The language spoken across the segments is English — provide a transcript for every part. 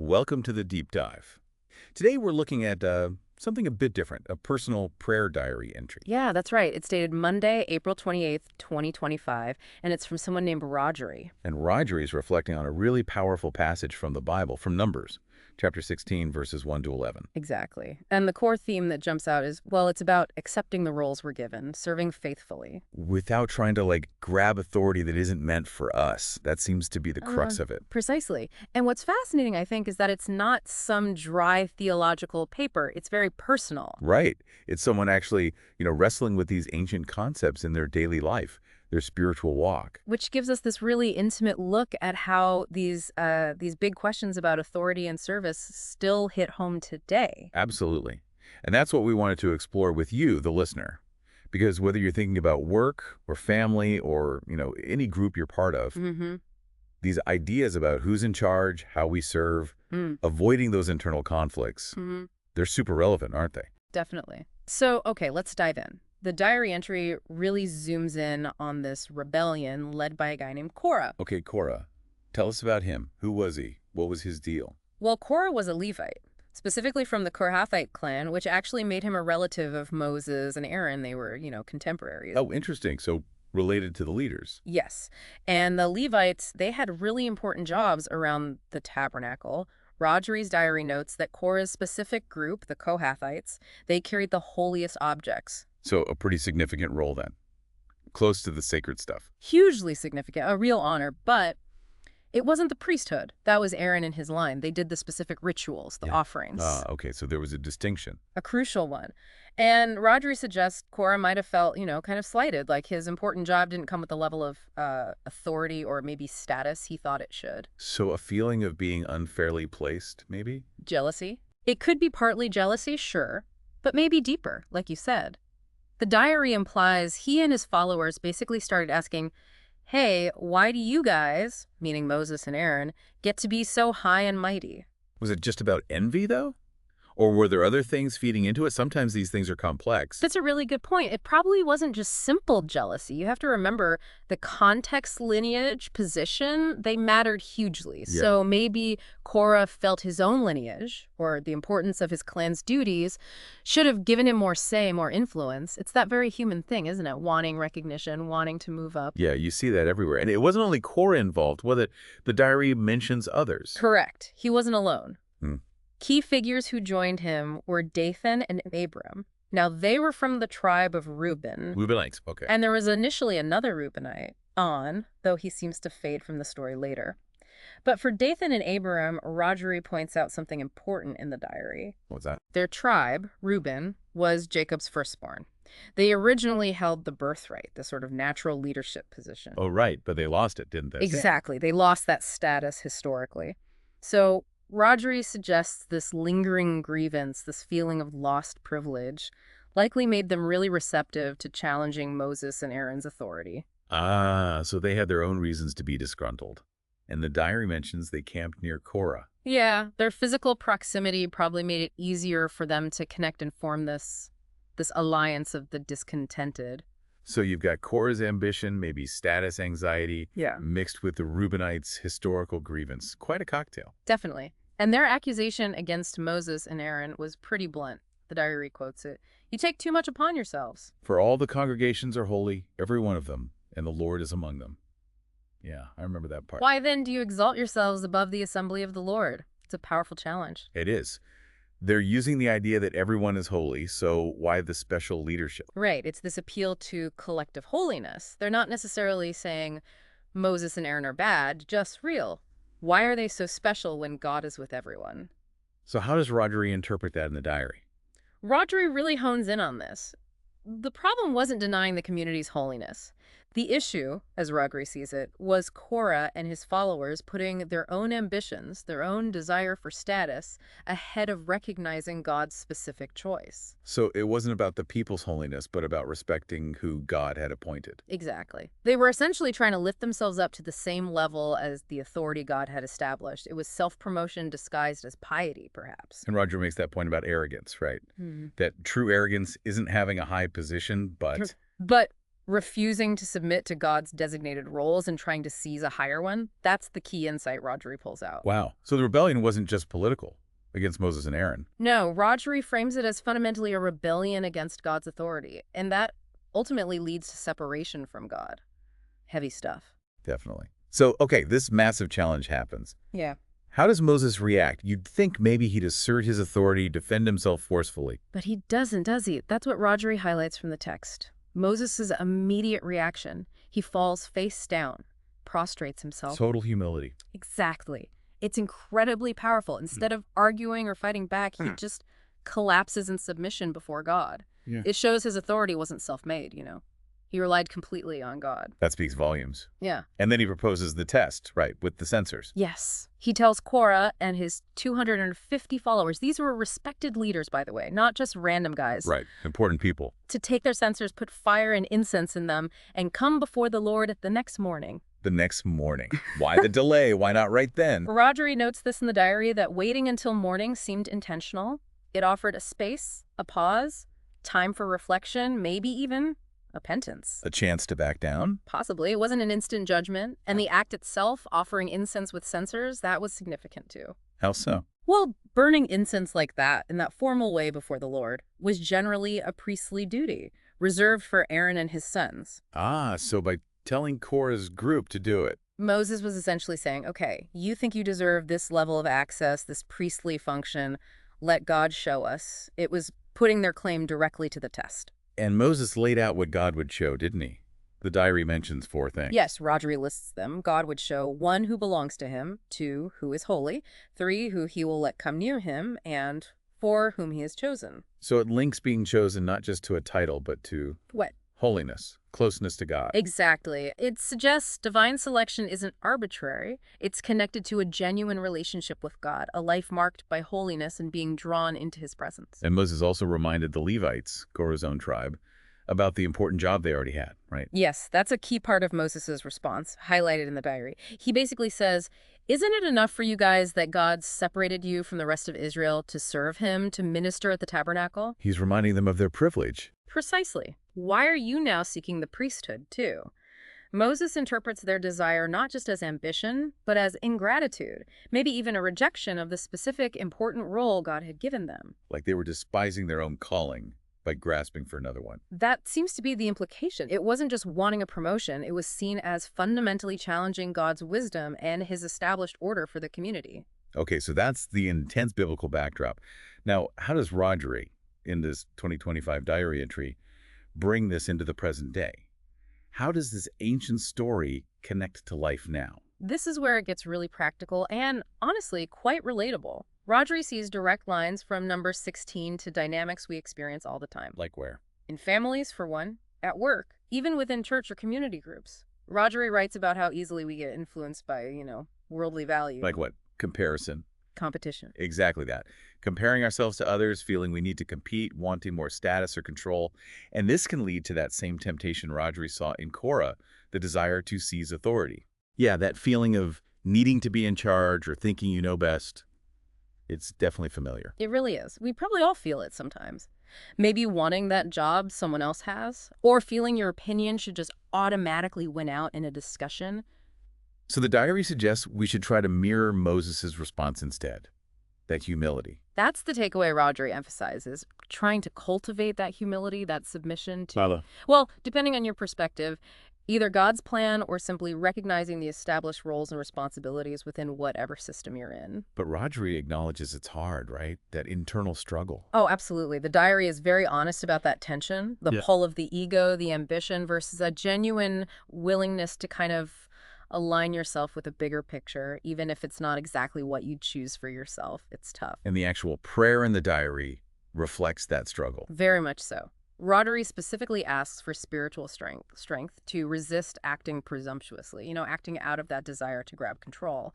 Welcome to the deep dive. Today we're looking at something a bit different, a personal prayer diary entry. Yeah, that's right. It's dated Monday, April 28th, 2025, and it's from someone named Rodgery. And Rodgery is reflecting on a really powerful passage from the Bible, from Numbers, chapter 16, verses 1 to 11. Exactly. And the core theme that jumps out is, well, it's about accepting the roles we're given, serving faithfully. Without trying to, grab authority that isn't meant for us. That seems to be the crux of it. Precisely. And what's fascinating, I think, is that it's not some dry theological paper. It's very personal. Right. It's someone actually, wrestling with these ancient concepts in their daily life, their spiritual walk. Which gives us this really intimate look at how these big questions about authority and service still hit home today. Absolutely. And that's what we wanted to explore with you, the listener. Because whether you're thinking about work or family or, any group you're part of, these ideas about who's in charge, how we serve, avoiding those internal conflicts, they're super relevant, aren't they? Definitely. So, okay, let's dive in. The diary entry really zooms in on this rebellion led by a guy named Korah. Okay, Korah. Tell us about him. Who was he? What was his deal? Well, Korah was a Levite, specifically from the Kohathite clan, which actually made him a relative of Moses and Aaron. They were, contemporaries. Oh, interesting. So related to the leaders. Yes. And the Levites, they had really important jobs around the tabernacle. Rodgery's diary notes that Korah's specific group, the Kohathites, they carried the holiest objects. So a pretty significant role then. Close to the sacred stuff. Hugely significant, a real honor, but it wasn't the priesthood. That was Aaron and his line. They did the specific rituals, the offerings. Okay, so there was a distinction. A crucial one. And Rodgery suggests Korah might have felt, kind of slighted, like his important job didn't come with the level of authority or maybe status he thought it should. So a feeling of being unfairly placed, maybe? Jealousy? It could be partly jealousy, sure, but maybe deeper, like you said. The diary implies he and his followers basically started asking, hey, why do you guys, meaning Moses and Aaron, get to be so high and mighty? Was it just about envy, though? Or were there other things feeding into it? Sometimes these things are complex. That's a really good point. It probably wasn't just simple jealousy. You have to remember the context, lineage, position, they mattered hugely. Yeah. So maybe Korah felt his own lineage, or the importance of his clan's duties, should have given him more say, more influence. It's that very human thing, isn't it? Wanting recognition, wanting to move up. Yeah, you see that everywhere. And it wasn't only Korah involved, was it? The diary mentions others. Correct. He wasn't alone. Key figures who joined him were Dathan and Abiram. Now, they were from the tribe of Reuben. Reubenites, okay. And there was initially another Reubenite, On, though he seems to fade from the story later. But for Dathan and Abiram, Rodgery points out something important in the diary. What's that? Their tribe, Reuben, was Jacob's firstborn. They originally held the birthright, the sort of natural leadership position. Oh, right, but they lost it, didn't they? Exactly. They lost that status historically. So Rodgery suggests this lingering grievance, this feeling of lost privilege, likely made them really receptive to challenging Moses and Aaron's authority. So they had their own reasons to be disgruntled. And the diary mentions they camped near Korah. Yeah, their physical proximity probably made it easier for them to connect and form this alliance of the discontented. So you've got Korah's ambition, maybe status anxiety, Yeah. mixed with the Reubenites' historical grievance. Quite a cocktail. Definitely. And their accusation against Moses and Aaron was pretty blunt. The diary quotes it. You take too much upon yourselves. For all the congregations are holy, every one of them, and the Lord is among them. Yeah, I remember that part. Why then do you exalt yourselves above the assembly of the Lord? It's a powerful challenge. It is. They're using the idea that everyone is holy, so why the special leadership? Right. It's this appeal to collective holiness. They're not necessarily saying Moses and Aaron are bad, just real. Why are they so special when God is with everyone? So how does Rodgery interpret that in the diary? Rodgery really hones in on this. The problem wasn't denying the community's holiness. The issue, as Rodgery sees it, was Korah and his followers putting their own ambitions, their own desire for status, ahead of recognizing God's specific choice. So it wasn't about the people's holiness, but about respecting who God had appointed. Exactly. They were essentially trying to lift themselves up to the same level as the authority God had established. It was self-promotion disguised as piety, perhaps. And Roger makes that point about arrogance, right? That true arrogance isn't having a high position, but... But refusing to submit to God's designated roles and trying to seize a higher one. That's the key insight Rodri pulls out. Wow. So the rebellion wasn't just political against Moses and Aaron. No, Rodri frames it as fundamentally a rebellion against God's authority, and that ultimately leads to separation from God. Heavy stuff. Definitely. So, okay, this massive challenge happens. Yeah. How does Moses react? You'd think maybe he'd assert his authority, defend himself forcefully. But he doesn't, does he? That's what Rodri highlights from the text. Moses' immediate reaction. He falls face down, prostrates himself. Total humility. Exactly. It's incredibly powerful. Instead of arguing or fighting back, he just collapses in submission before God. Yeah. It shows his authority wasn't self-made, He relied completely on God. That speaks volumes. Yeah. And then he proposes the test, right, with the censors. Yes. He tells Korah and his 250 followers, these were respected leaders, by the way, not just random guys. Right. Important people. To take their censers, put fire and incense in them, and come before the Lord the next morning. The next morning. Why the delay? Why not right then? Rodri notes this in the diary, that waiting until morning seemed intentional. It offered a space, a pause, time for reflection, maybe even a penance. A chance to back down? Possibly. It wasn't an instant judgment. And the act itself, offering incense with censers, that was significant too. How so? Well, burning incense like that, in that formal way before the Lord, was generally a priestly duty, reserved for Aaron and his sons. Ah, so by telling Korah's group to do it. Moses was essentially saying, okay, you think you deserve this level of access, this priestly function, let God show us. It was putting their claim directly to the test. And Moses laid out what God would show, didn't he? The diary mentions 4 things. Yes, Rodri lists them. God would show 1, who belongs to him, 2, who is holy, 3, who he will let come near him, and 4, whom he has chosen. So it links being chosen not just to a title, but to What? holiness, closeness to God. Exactly. It suggests divine selection isn't arbitrary. It's connected to a genuine relationship with God, a life marked by holiness and being drawn into his presence. And Moses also reminded the Levites, Korah's own tribe, about the important job they already had, right? Yes, that's a key part of Moses' response, highlighted in the diary. He basically says, isn't it enough for you guys that God separated you from the rest of Israel to serve him, to minister at the tabernacle? He's reminding them of their privilege. Precisely. Why are you now seeking the priesthood, too? Moses interprets their desire not just as ambition, but as ingratitude, maybe even a rejection of the specific, important role God had given them. Like they were despising their own calling by grasping for another one. That seems to be the implication. It wasn't just wanting a promotion. It was seen as fundamentally challenging God's wisdom and his established order for the community. Okay, so that's the intense biblical backdrop. Now, how does Rodri, in this 2025 diary entry, bring this into the present day? How does this ancient story connect to life now? This is where it gets really practical and, honestly, quite relatable. Rodri sees direct lines from number 16 to dynamics we experience all the time. Like where? In families, for one, at work, even within church or community groups. Rodri writes about how easily we get influenced by, worldly values. Like what? Comparison. Competition. Exactly that. Comparing ourselves to others, feeling we need to compete, wanting more status or control. And this can lead to that same temptation Rodri saw in Korah, the desire to seize authority. Yeah, that feeling of needing to be in charge or thinking you know best. It's definitely familiar. It really is. We probably all feel it sometimes. Maybe wanting that job someone else has, or feeling your opinion should just automatically win out in a discussion. So the diary suggests we should try to mirror Moses' response instead. That humility. That's the takeaway Rodri emphasizes, trying to cultivate that humility, that submission to... Well, depending on your perspective, either God's plan or simply recognizing the established roles and responsibilities within whatever system you're in. But Rodri acknowledges it's hard, right? That internal struggle. Oh, absolutely. The diary is very honest about that tension, the pull of the ego, the ambition versus a genuine willingness to kind of align yourself with a bigger picture, even if it's not exactly what you choose for yourself. It's tough. And the actual prayer in the diary reflects that struggle. Very much so. Rodri specifically asks for spiritual strength to resist acting presumptuously, acting out of that desire to grab control,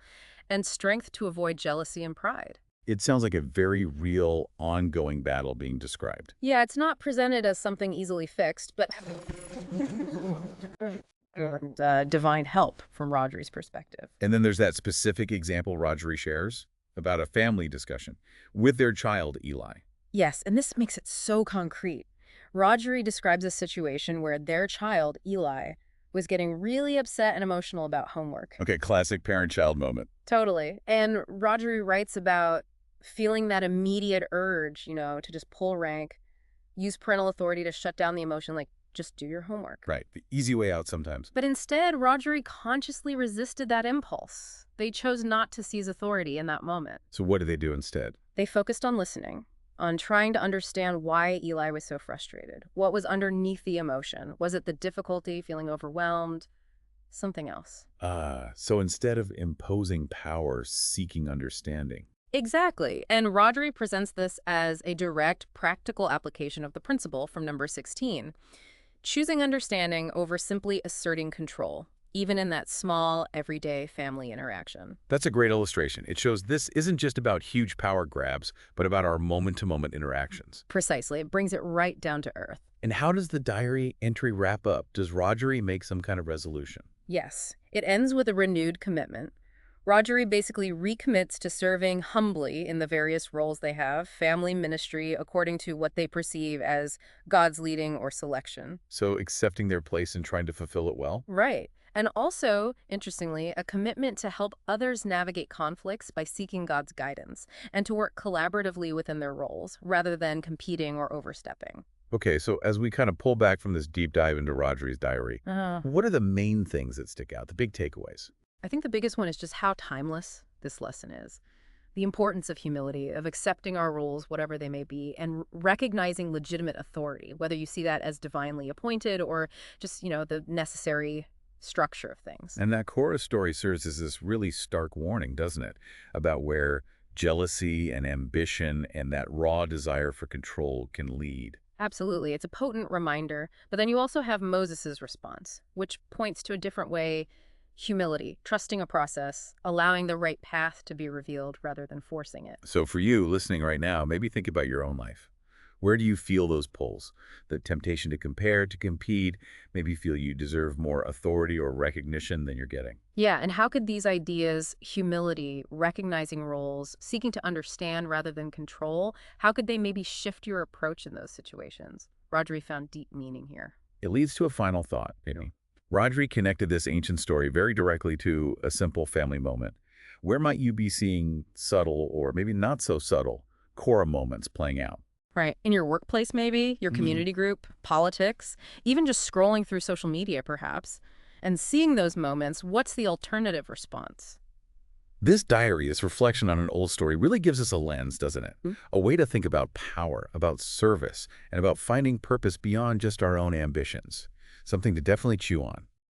and strength to avoid jealousy and pride. It sounds like a very real, ongoing battle being described. Yeah, it's not presented as something easily fixed, but divine help from Rodri's perspective. And then there's that specific example Rodri shares about a family discussion with their child, Eli. Yes, and this makes it so concrete. Rodgery describes a situation where their child, Eli, was getting really upset and emotional about homework. Okay, classic parent-child moment. Totally. And Rodgery writes about feeling that immediate urge, to just pull rank, use parental authority to shut down the emotion, like, just do your homework. Right, the easy way out sometimes. But instead, Rodgery consciously resisted that impulse. They chose not to seize authority in that moment. So what did they do instead? They focused on listening, on trying to understand why Eli was so frustrated. What was underneath the emotion? Was it the difficulty, feeling overwhelmed? Something else. So instead of imposing power, seeking understanding. Exactly. And Rodgery presents this as a direct, practical application of the principle from number 16. Choosing understanding over simply asserting control, even in that small, everyday family interaction. That's a great illustration. It shows this isn't just about huge power grabs, but about our moment-to-moment interactions. Precisely. It brings it right down to earth. And how does the diary entry wrap up? Does Rodgery make some kind of resolution? Yes. It ends with a renewed commitment. Rodgery basically recommits to serving humbly in the various roles they have, family, ministry, according to what they perceive as God's leading or selection. So accepting their place and trying to fulfill it well? Right. And also, interestingly, a commitment to help others navigate conflicts by seeking God's guidance and to work collaboratively within their roles rather than competing or overstepping. Okay, so as we kind of pull back from this deep dive into Rodgery's diary, what are the main things that stick out, the big takeaways? I think the biggest one is just how timeless this lesson is. The importance of humility, of accepting our roles, whatever they may be, and recognizing legitimate authority, whether you see that as divinely appointed or just, the necessary structure of things. And that Korah story serves as this really stark warning, doesn't it? About where jealousy and ambition and that raw desire for control can lead. Absolutely. It's a potent reminder. But then you also have Moses's response, which points to a different way. Humility, trusting a process, allowing the right path to be revealed rather than forcing it. So for you listening right now, maybe think about your own life. Where do you feel those pulls? The temptation to compare, to compete, maybe feel you deserve more authority or recognition than you're getting. Yeah, and how could these ideas, humility, recognizing roles, seeking to understand rather than control, how could they maybe shift your approach in those situations? Rodgery found deep meaning here. It leads to a final thought. Rodgery connected this ancient story very directly to a simple family moment. Where might you be seeing subtle or maybe not so subtle Korah moments playing out? Right. In your workplace, maybe, your community group, politics, even just scrolling through social media, perhaps. And seeing those moments, what's the alternative response? This diary, this reflection on an old story, really gives us a lens, doesn't it? A way to think about power, about service, and about finding purpose beyond just our own ambitions. Something to definitely chew on.